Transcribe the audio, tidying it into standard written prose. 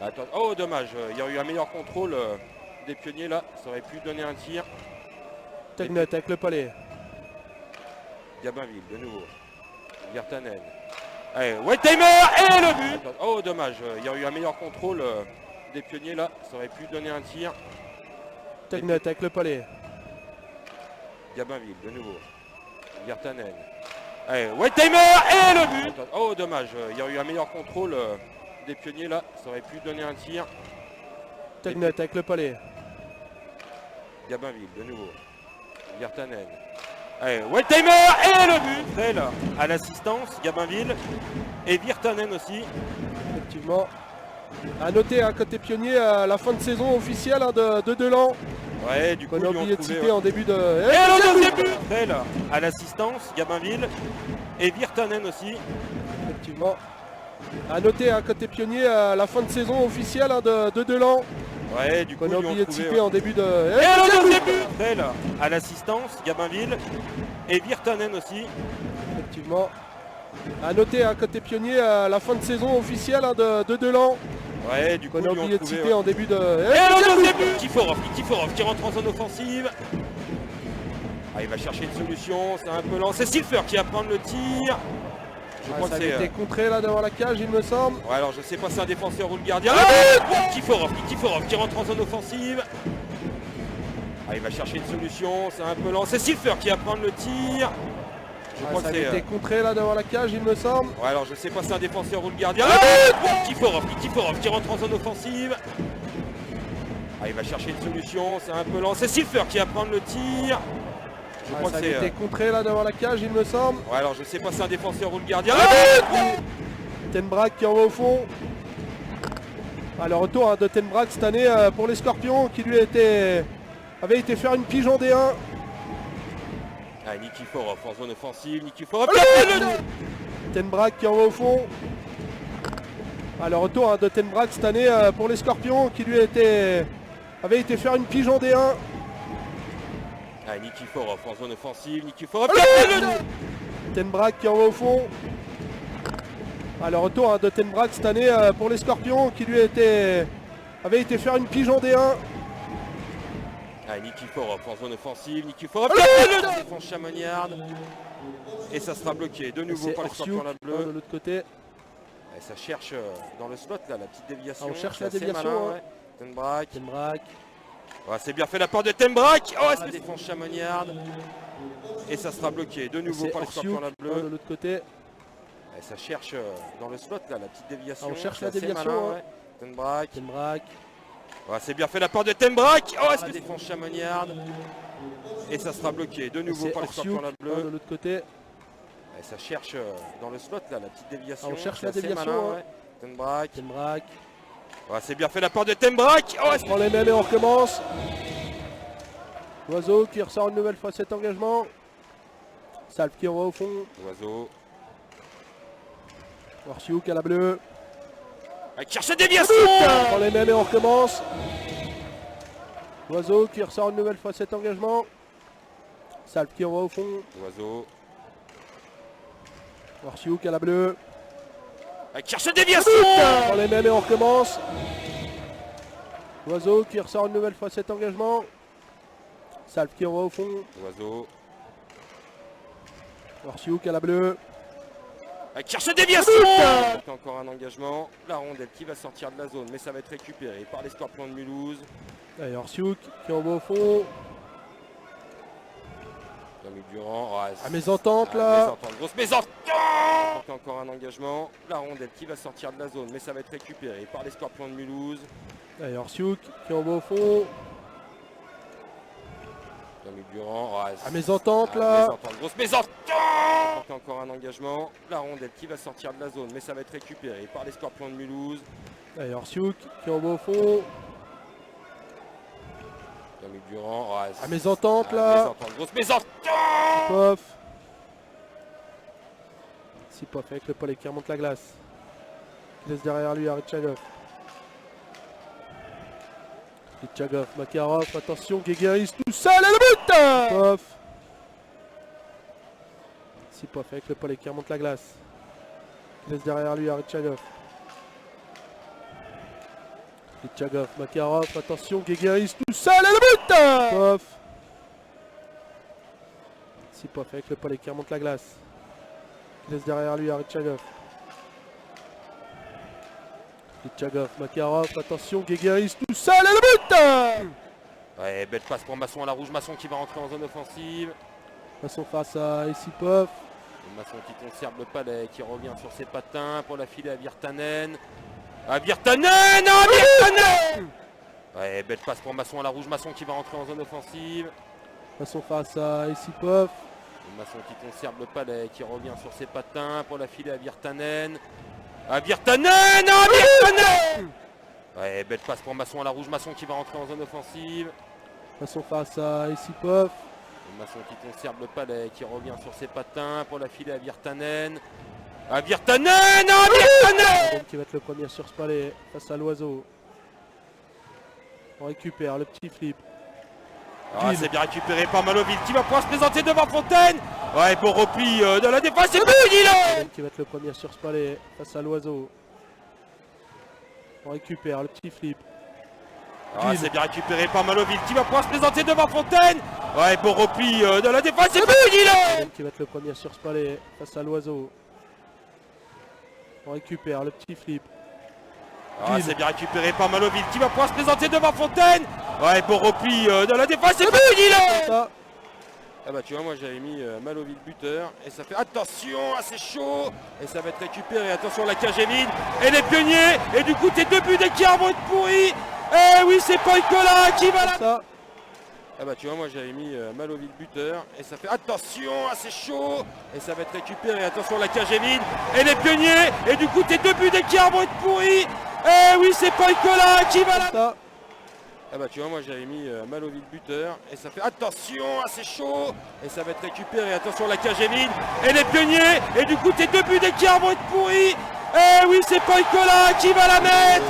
Attends. Oh dommage, il y a eu un meilleur contrôle des pionniers là, ça aurait pu donner un tir. Tegnet avec le palais. Gabinville de nouveau. Virtanen. Allez, Wetheimer et le but. Attends. Oh dommage, il y a eu un meilleur contrôle des pionniers là, ça aurait pu donner un tir. Tegnet avec le palais. Gabinville de nouveau. Virtanen. Allez, Wetheimer et le but. Attends. Oh dommage, il y a eu un meilleur contrôle des pionniers là, ça aurait pu donner un tir. Tegnet avec le palais. Gabinville de nouveau. Virtanen. Allez, Wetheimer et le but. Frel à l'assistance, Gabinville et Virtanen aussi. Effectivement. À noter à côté pionnier la fin de saison officielle de Delan. Ouais, du coup, On a ils ont oublié de trouvé, citer en début de. Et le deuxième but. Frel à l'assistance, Gabinville et Virtanen aussi. Effectivement. À noter à côté pionnier la fin de saison officielle de Delan. Ouais, du coup, On a ils ont oublié de trouvé, citer en début de. Et le deuxième but. Frel à l'assistance, Gabinville et Virtanen aussi. Effectivement. À noter à côté pionnier la fin de saison officielle de Delan. Ouais, du coup, On a ils ont oublié de trouvé, citer en début de. Et le deuxième but. Nikiforov qui rentre en zone offensive. Ah, il va chercher une solution, c'est un peu lent. C'est Silfer qui va prendre le tir. Je crois Ça que a c'est. été contré là devant la cage, il me semble. Ouais, alors je sais pas si c'est un défenseur ou le gardien. Nikiforov qui rentre en zone offensive. Ah, il va chercher une solution, c'est un peu lent. C'est Silfer qui va prendre le tir. Je crois Ça que a c'est. été contré là devant la cage, il me semble. Ouais, alors je sais pas si c'est un défenseur ou le gardien. Nikiforov qui rentre en zone offensive. Ah, il va chercher une solution, c'est un peu lent. C'est Silfer qui va prendre le tir. Je crois Ça que a c'est. été contré là devant la cage, il me semble. Ouais, alors je sais pas si c'est un défenseur ou le gardien. Tenbrack qui envoie au fond. Le retour de Tenbrack cette année pour les Scorpions qui lui avait été faire une pige en D1. Ah, Nikiforov en zone offensive. Nikiforov. Tenbrack qui envoie au fond. Le retour de Tenbrack cette année pour les Scorpions qui lui avait été faire une pige en D1. Ah, Nikiforov en zone offensive. Nikiforov. Tenbrack qui envoie au fond. Le retour de Tenbrack cette année pour les Scorpions qui lui avait été faire une pige en D1. Ah, Nikiforov en zone offensive. Nikiforov. Défense Chamoignarde. Et ça sera bloqué de nouveau par les Scorpions la de bleue. l'autre côté. Et ça cherche dans le slot là, la petite déviation. On cherche C'est la assez déviation, malin, hein. ouais. Tenbrack. Tenbrack. Ouais, c'est bien fait la part de Tenbrack. Oh, c'est défense Chamoignarde. Et ça sera bloqué de nouveau par les Scorpions la bleue. de l'autre côté. Et ça cherche dans le slot là, la petite déviation. On cherche C'est la assez déviation, malin, hein. ouais. Tenbrack. Tenbrack. Ouais, c'est bien fait la part de Tenbrack. Oh, c'est défense Chamoignarde. Et ça sera bloqué de nouveau par les Scorpions la bleue. de l'autre côté. Et ça cherche dans le slot là, la petite déviation. On cherche C'est la assez déviation, malin, hein. ouais. Tenbrack. Tenbrack. Ouais, c'est bien fait la part de Tenbrack. Oh, On prend les mêmes et on recommence. Oiseau qui ressort une nouvelle fois cet engagement. Salve qui envoie au fond. Oiseau. Warchiouk à la bleue. Qui cherche la déviation. On prend les mêmes et on recommence. Oiseau qui ressort une nouvelle fois cet engagement. Salve qui envoie au fond. Oiseau. Warchiouk à la bleue. Qui cherche la déviation. On prend les mêmes et on recommence. Oiseau qui ressort une nouvelle fois cet engagement. Salve qui envoie au fond. Oiseau. Warchiouk à la bleue. Qui cherche la déviation. Encore un engagement. La rondelle qui va sortir de la zone, mais ça va être récupéré par les Scorpions de Mulhouse. Allez, Warchiouk qui envoie au fond. Jean-Luc Durand. Ouais, Mésentente là. Mésentente, grosse mésentente. Encore un engagement. La rondelle qui va sortir de la zone, mais ça va être récupéré par les Scorpions de Mulhouse. Allez, Warchiouk qui envoie au fond. Jean-Luc Durand. Ouais, Mésentente là. Mésentente, grosse mésentente. Encore un engagement. La rondelle qui va sortir de la zone, mais ça va être récupéré par les Scorpions de Mulhouse. Allez, Warchiouk qui envoie au fond. Jean-Luc Durand. Ouais, Mésentente là. Mésentente, grosse mésentente. Pof. Sipov avec le palais qui remonte la glace. Qui laisse derrière lui Aritchanov. Litchagov, Makarov, attention, Guégueris tout seul et le but. Pof. Sipov avec le Pollet qui remonte la glace. Il laisse derrière lui à Litchagov. Litchagov, Makarov, attention, Guégueris tout seul et le but. Pof. Sipov avec le Pollet qui remonte la glace. Il laisse derrière lui à Litchagov. Litchagov, Makarov, attention, Guégueris tout seul et le but. Ouais, belle passe pour Masson à la rouge. Masson qui va rentrer en zone offensive. Masson face à Sipov. Masson qui conserve le Palais, qui revient sur ses patins pour la filer à Virtanen. À Virtanen, à Virtanen. Ouais, belle passe pour Masson à la rouge. Masson qui va rentrer en zone offensive. Masson face à Sipov. Masson qui conserve le Palais, qui revient sur ses patins pour la filer à Virtanen. À Virtanen, à Virtanen. Ouais, belle passe pour Masson à la rouge. Masson qui va rentrer en zone offensive. Masson face à Sipov. Masson qui conserve le Palais, qui revient sur ses patins pour la filer à Virtanen. À Virtanen, à Virtanen. Qui va être le premier sur ce palais face à l'Oiseau. On récupère le petit flip. Ah, c'est bien récupéré par Maloville qui va pouvoir se présenter devant Fontaine. Ouais, beau repli de la défense. C'est Guillaume qui va être le premier sur ce palais face à l'Oiseau. On récupère le petit flip. Ah, c'est bien récupéré par Maloville qui va pouvoir se présenter devant Fontaine. Ouais, beau repli de la défense. C'est Guillaume qui va être le premier sur ce palais face à l'Oiseau. On récupère le petit flip. Ah, c'est bien récupéré par Maloville qui va pouvoir se présenter devant Fontaine. Ouais, beau repli de la défense. C'est Guillaume. Ah bah tu vois, moi j'avais mis Maloville buteur et ça fait attention, c'est chaud et ça va être récupéré. Attention, la cage est vide et les pionniers et du coup tes deux buts d'écart vont être pourris. Eh oui, c'est Poikola qui va là. Ah bah tu vois, moi j'avais mis Maloville buteur et ça fait attention, c'est chaud et ça va être récupéré. Attention, la cage est vide et les pionniers et du coup tes deux buts d'écart vont être pourris. Eh oui, c'est Poikola qui va là. Ah bah tu vois, moi j'avais mis Maloville buteur et ça fait attention, c'est chaud et ça va être récupéré. Attention, la cage est vide et les pionniers et du coup tes deux buts d'écart vont être pourris. Eh oui, c'est Poikola qui va la mettre.